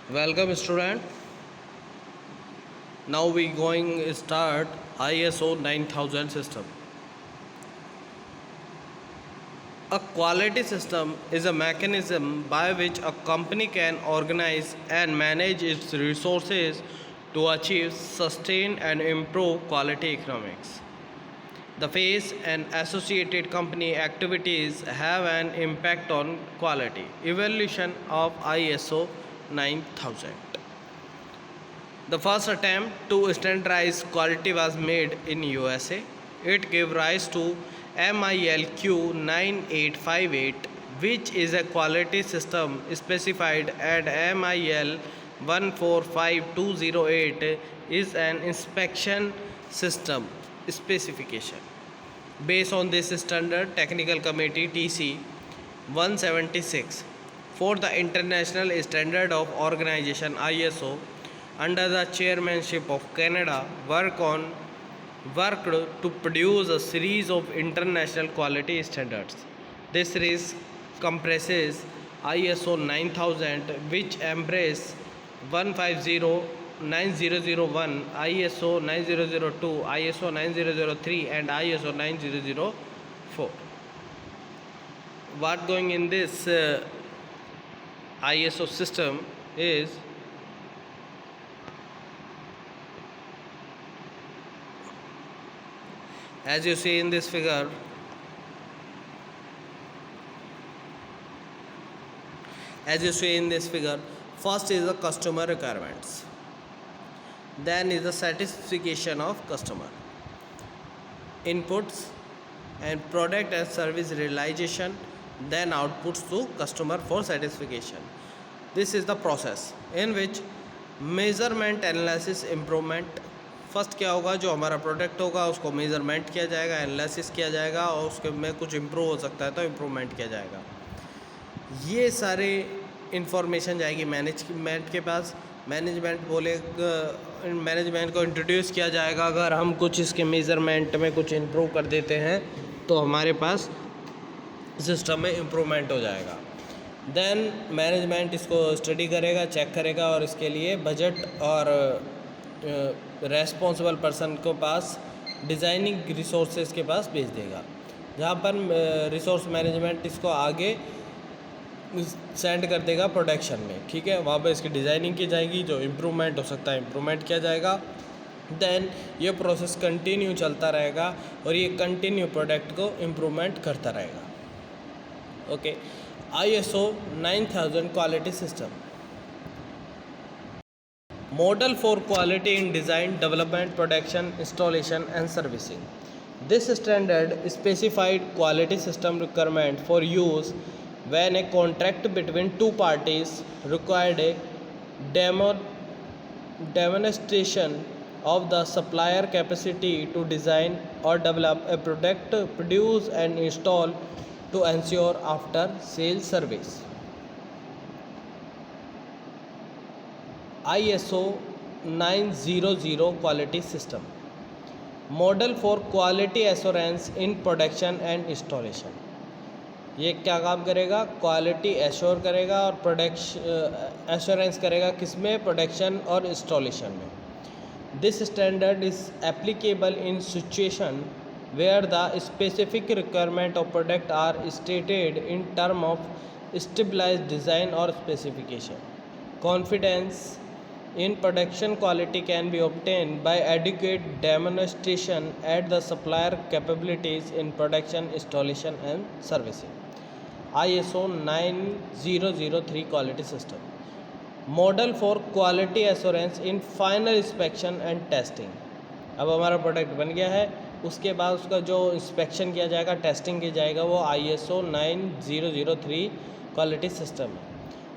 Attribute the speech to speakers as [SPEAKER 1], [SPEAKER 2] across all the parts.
[SPEAKER 1] Welcome student. Now we going start ISO 9000 system. A quality system is a mechanism by which a company can organize and manage its resources to achieve, sustain and improve quality economics. The phase and associated company activities have an impact on quality. Evaluation of ISO 9000. The first attempt to standardize quality was made in USA. It gave rise to MILQ 9858, which is a quality system specified, and MIL 145208 is an inspection system specification. Based on this standard, Technical Committee TC 176 for the International Standard of Organization ISO under the chairmanship of Canada worked to produce a series of international quality standards. This series comprises ISO 9000, which embrace 150, 9001, ISO 9002, ISO 9003 and ISO 9004. What going in this ISO system is as you see in this figure. First is the customer requirements, then is the satisfaction of customer inputs and product and service realization, then outputs to customer for satisfaction. This is the process in which measurement, analysis, improvement. First क्या होगा, जो हमारा product होगा उसको measurement किया जाएगा, analysis किया जाएगा और उसके में कुछ इम्प्रूव हो सकता है तो इम्प्रूवमेंट किया जाएगा. ये सारे इन्फॉर्मेशन जाएगी मैनेजमेंट के पास. मैनेजमेंट को इंट्रोड्यूस किया जाएगा. अगर हम कुछ इसके मेज़रमेंट में कुछ इम्प्रूव कर देते हैं तो हमारे पास सिस्टम में इम्प्रूवमेंट हो जाएगा. देन मैनेजमेंट इसको स्टडी करेगा, चेक करेगा और इसके लिए बजट और रेस्पॉन्सिबल पर्सन को पास डिज़ाइनिंग रिसोर्सेज के पास भेज देगा, जहाँ पर रिसोर्स मैनेजमेंट इसको आगे सेंड कर देगा प्रोडक्शन में. ठीक है, वहाँ पर इसकी डिज़ाइनिंग की जाएगी, जो इम्प्रूवमेंट हो सकता है इम्प्रूवमेंट किया जाएगा. देन ये प्रोसेस कंटिन्यू चलता रहेगा और ये कंटिन्यू प्रोडक्ट को इम्प्रूवमेंट करता रहेगा. Okay, ISO 9000 quality system. Model for quality in design, development, production, installation and servicing. This standard specified quality system requirement for use when a contract between two parties required a demonstration of the supplier capacity to design or develop a product, produce and install to ensure after sales service. ISO 900 quality system. Model for quality assurance in production and installation. ये क्या काम करेगा, quality assure करेगा और production assurance करेगा किसमें, production और installation में. This standard is applicable in situation where the specific requirement of product are stated in term of stabilized design or specification. Confidence in production quality can be obtained by adequate demonstration at the supplier capabilities in production, installation and servicing. ISO 9003 quality system. Model for quality assurance in final inspection and testing. अब हमारा product बन गया है, उसके बाद उसका जो inspection किया जाएगा, टेस्टिंग किया जाएगा, वो ISO 9003 क्वालिटी सिस्टम है.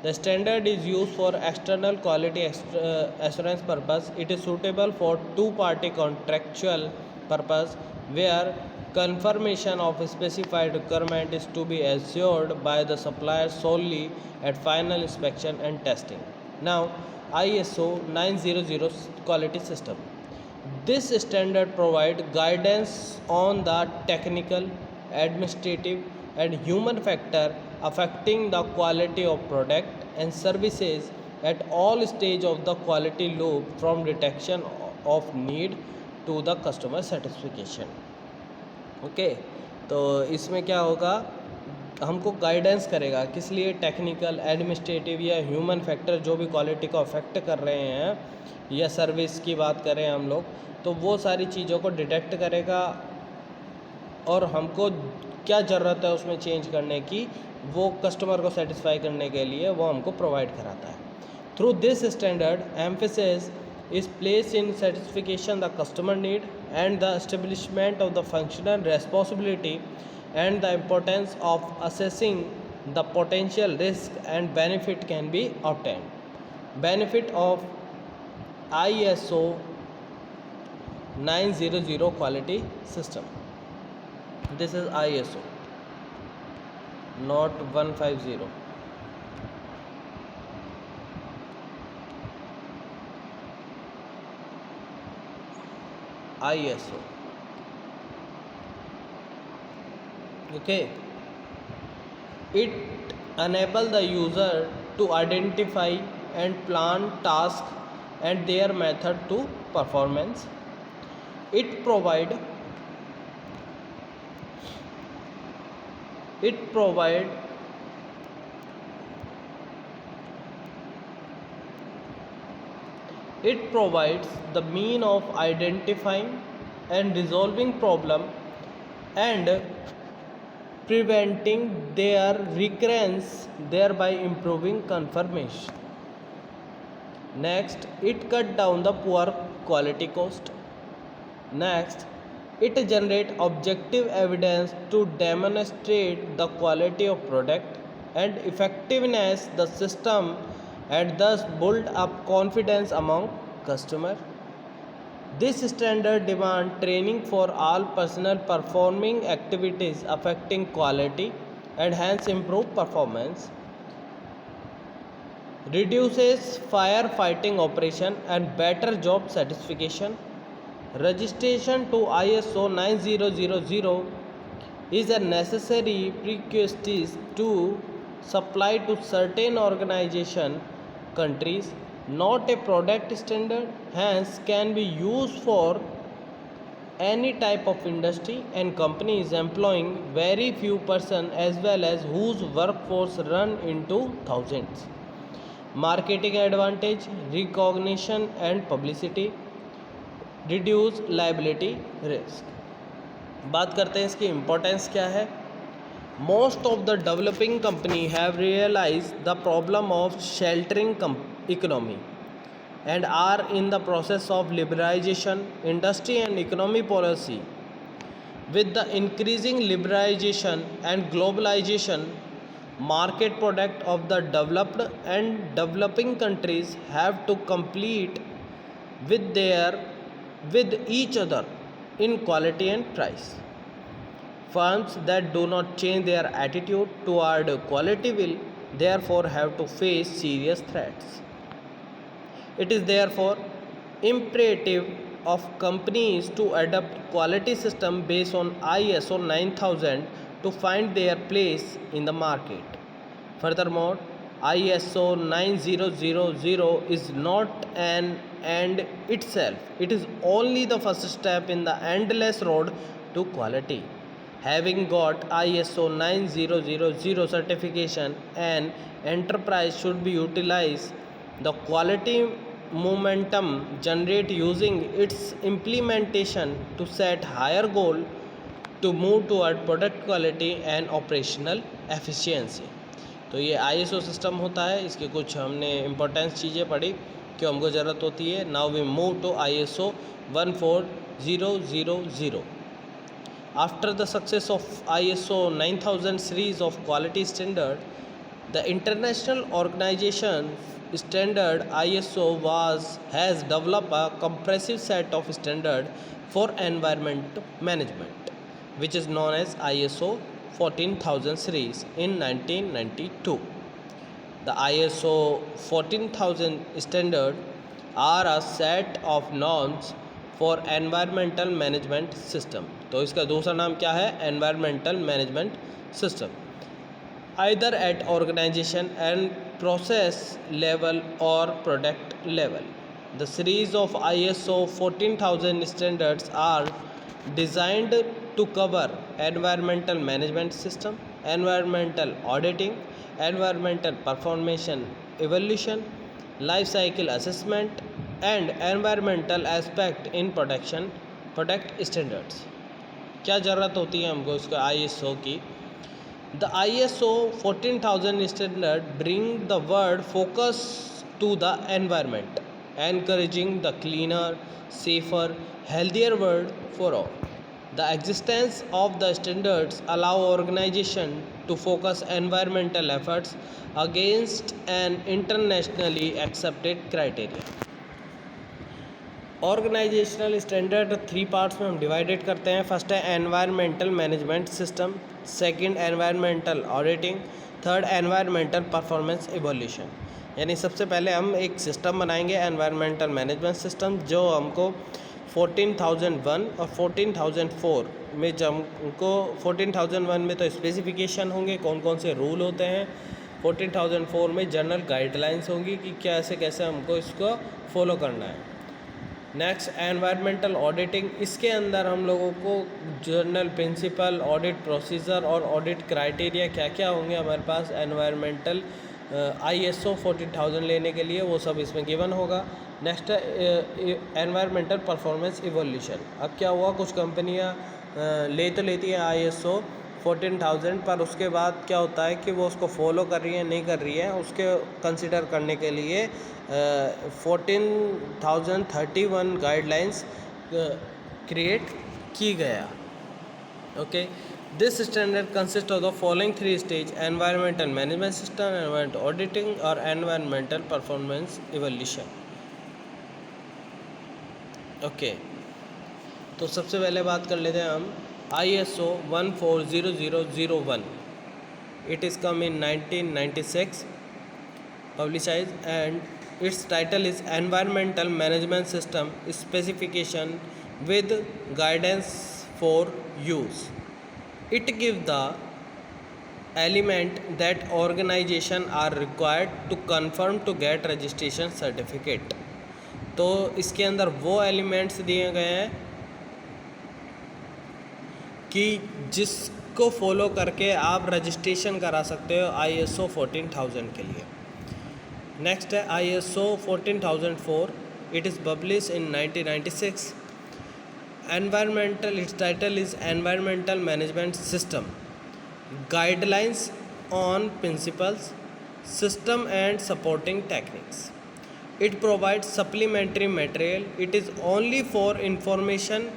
[SPEAKER 1] The standard is use for external quality assurance purpose. It is suitable for two party contractual purpose where confirmation of specified requirement is to be assured by the supplier solely at final inspection and testing. Now, ISO 900 quality system. This standard provides guidance on the technical, administrative and human factor affecting the quality of product and services at all stage of the quality loop from detection of need to the customer satisfaction. Okay, तो इसमें क्या होगा, हमको guidance करेगा किस लिए, technical, administrative या human factor जो भी क्वालिटी को अफेक्ट कर रहे हैं, या सर्विस की बात करें हम लोग, तो वो सारी चीज़ों को डिटेक्ट करेगा और हमको क्या ज़रूरत है उसमें चेंज करने की, वो कस्टमर को सेटिस्फाई करने के लिए वो हमको प्रोवाइड कराता है. Through this standard emphasis is placed in satisfaction the customer need and the establishment of the functional responsibility and the importance of assessing the potential risk and benefit can be obtained. Benefit of ISO 900 quality system. This is ISO, not 150. ISO. Okay, it enable the user to identify and plan tasks and their method to performance. It provide It provides the mean of identifying and resolving problem and preventing their recurrence, thereby improving confirmation. Next, it cut down the poor quality cost. Next, it generate objective evidence to demonstrate the quality of product and effectiveness the system, and thus build up confidence among customer. This standard demand training for all personnel performing activities affecting quality and hence improve performance. Reduces firefighting operation and better job satisfaction. Registration to ISO 9000 is a necessary prerequisite to supply to certain organization countries, not a product standard, hence can be used for any type of industry and companies employing very few person as well as whose workforce run into thousands. Marketing advantage, recognition and publicity, reduce liability risk. बात करते हैं इसकी importance क्या है. Most of the developing company have realized the problem of sheltering economy and are in the process of liberalization industry and economy policy. With the increasing liberalization and globalization, market product of the developed and developing countries have to compete with each other in quality and price. Firms that do not change their attitude toward quality will therefore have to face serious threats. It is therefore imperative of companies to adopt quality system based on ISO 9000 to find their place in the market. Furthermore, ISO 9000 is not an end itself. It is only the first step in the endless road to quality. Having got ISO 9000 certification, an enterprise should be utilize the quality momentum generate using its implementation to set higher goal to move toward product quality and operational efficiency. तो ये ISO system होता है, इसके कुछ हमने importance चीज़ें पढ़ी क्यों हमको ज़रूरत होती है. Now we move to ISO 14000. After the success of ISO 9000 series of quality standard, the international organization standard ISO has developed a comprehensive set of standard for environment management, which is known as ISO 14000 series in 1992. The ISO 14000 standard are a set of norms for environmental management system. तो इसका दूसरा नाम क्या है, environmental management system. Either at organization and process level or product level. The series of ISO 14000 standards are designed to cover environmental management system, environmental auditing, environmental performance evaluation, life cycle assessment, and environmental aspect in product standards. क्या ज़रूरत होती है हमको इसको ISO की? The ISO 14000 standard bring the world focus to the environment, encouraging the cleaner, safer, healthier world for all. The existence of the standards allow organization to focus environmental efforts against an internationally accepted criteria. Organizational standard 3 parts में हम divided करते हैं. First है environmental management system, second environmental auditing, third environmental performance evolution. यानी सबसे पहले हम एक सिस्टम बनाएंगे एनवायरमेंटल मैनेजमेंट सिस्टम, जो हमको 14001 और 14004 में, जब हमको 14001 में तो स्पेसिफिकेशन होंगे कौन कौन से रूल होते हैं, 14004 में जनरल गाइडलाइंस होंगी कि कैसे कैसे हमको इसको फॉलो करना है. नेक्स्ट एनवायरमेंटल ऑडिटिंग, इसके अंदर हम लोगों को जनरल प्रिंसिपल, ऑडिट प्रोसीजर और ऑडिट क्राइटेरिया क्या क्या होंगे हमारे पास एनवायरमेंटल ISO 14000 लेने के लिए, वो सब इसमें गिवन होगा. Next environmental performance evolution. अब क्या हुआ, कुछ कंपनियां लेती हैं ISO 14000, पर उसके बाद क्या होता है कि वो उसको फॉलो कर रही है नहीं कर रही है, उसके कंसिडर करने के लिए 14031 गाइडलाइंस क्रिएट की गया. Okay, this standard consist of the following 3 stage: environmental management system, environmental auditing और एनवायरमेंटल परफॉर्मेंस इवोल्यूशन. ओके, तो सबसे पहले बात कर लेते हैं हम ISO 140001. It is come in 1996, publicized, and its title is Environmental Management System Specification with Guidance for Use. It gives the element that organization are required to confirm to get registration certificate. तो इसके अंदर वो elements दिए गए हैं कि जिसको follow करके आप रजिस्ट्रेशन करा सकते हो ISO 14000 के लिए. नेक्स्ट है ISO 14004. It is publish in 1996. Environmental, it's title is environmental management system, guidelines on principles, system and supporting techniques. It provide supplementary material. It is only for information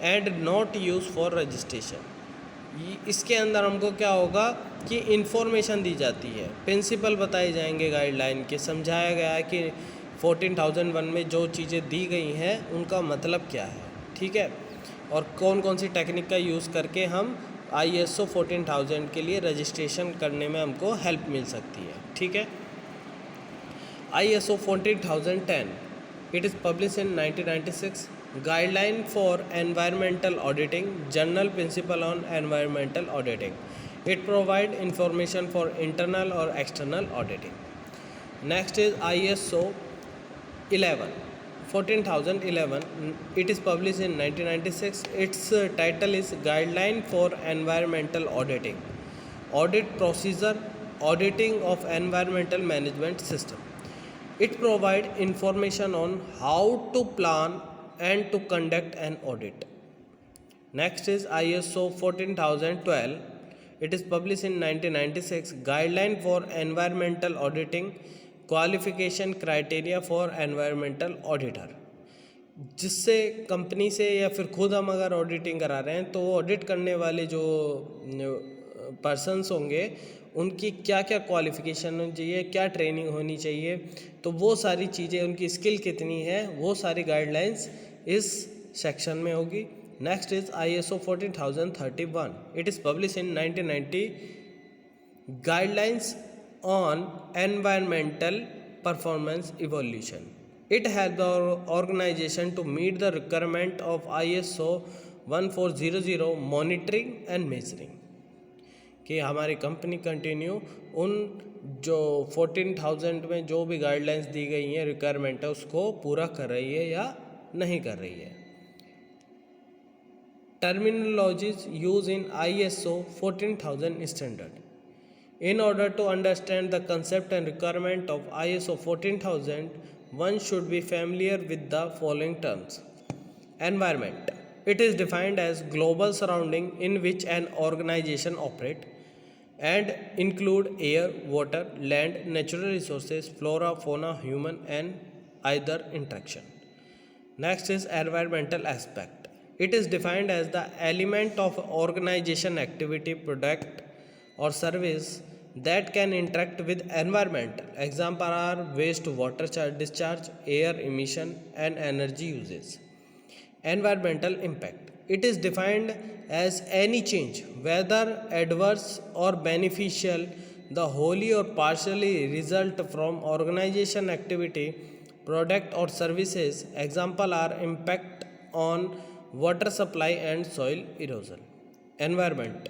[SPEAKER 1] and not use for registration. इसके अंदर हमको क्या होगा कि information दी जाती है, principal बताए जाएंगे गाइडलाइन के, समझाया गया है कि 14001 में जो चीज़ें दी गई हैं उनका मतलब क्या है, ठीक है, और कौन कौन सी टेक्निक का यूज़ करके हम ISO 14000 के लिए रजिस्ट्रेशन करने में हमको हेल्प मिल सकती है, ठीक है. ISO 14010. It is published in 1996. Guideline for environmental auditing, general principle on environmental auditing. It provide information for internal or external auditing. Next is ISO 14011. It is published in 1996. Its title is Guideline for Environmental Auditing, Audit Procedure, Auditing of Environmental Management System. It provide information on how to plan and to conduct an audit. Next is ISO 14012. It is published in 1996. Guideline for environmental auditing, qualification criteria for environmental auditor. जिससे company से या फिर खुद हम अगर auditing करा रहे हैं तो ऑडिट करने वाले जो पर्सन्स होंगे उनकी क्या क्या क्वालिफ़िकेशन होनी चाहिए, क्या ट्रेनिंग होनी चाहिए, तो वो सारी चीज़ें, उनकी स्किल कितनी है, वो सारी गाइडलाइंस इस सेक्शन में होगी. Next is ISO 14031. It is publish in 1990. Guidelines on environmental performance evolution. It helps the organization to meet the requirement of ISO 1400 monitoring and measuring. कि हमारी कंपनी कंटिन्यू उन जो 14,000 में जो भी गाइडलाइंस दी गई हैं, रिक्वायरमेंट है, उसको पूरा कर रही है या नहीं कर रही है। Terminologies used in ISO 14,000 standard. In order to understand the concept and requirement of ISO 14,000, one should be familiar with the following terms. Environment. It is defined as global surrounding in which an organization operates and include air, water, land, natural resources, flora, fauna, human and either interaction. Next is environmental aspect. It is defined as the element of organization activity, product or service that can interact with environment. Example are waste water discharge, air emission and energy uses. Environmental impact. It is defined as any change, whether adverse or beneficial, the wholly or partially result from organization activity, product or services. Example are impact on water supply and soil erosion. Environment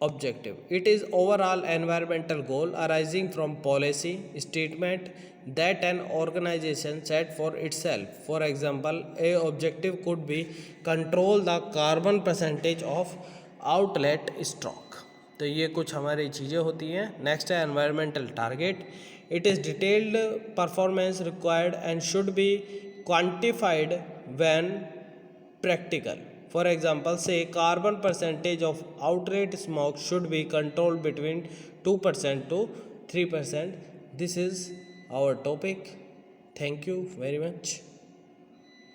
[SPEAKER 1] objective. It is overall environmental goal arising from policy statement that an organization set for itself. For example, a objective could be control the carbon percentage of outlet stock. तो ये कुछ हमारी चीज़ें होती हैं। Next है environmental target. It is detailed performance required and should be quantified when practical. For example, say carbon percentage of outlet smoke should be controlled between 2% to 3%. This is our topic. Thank you very much.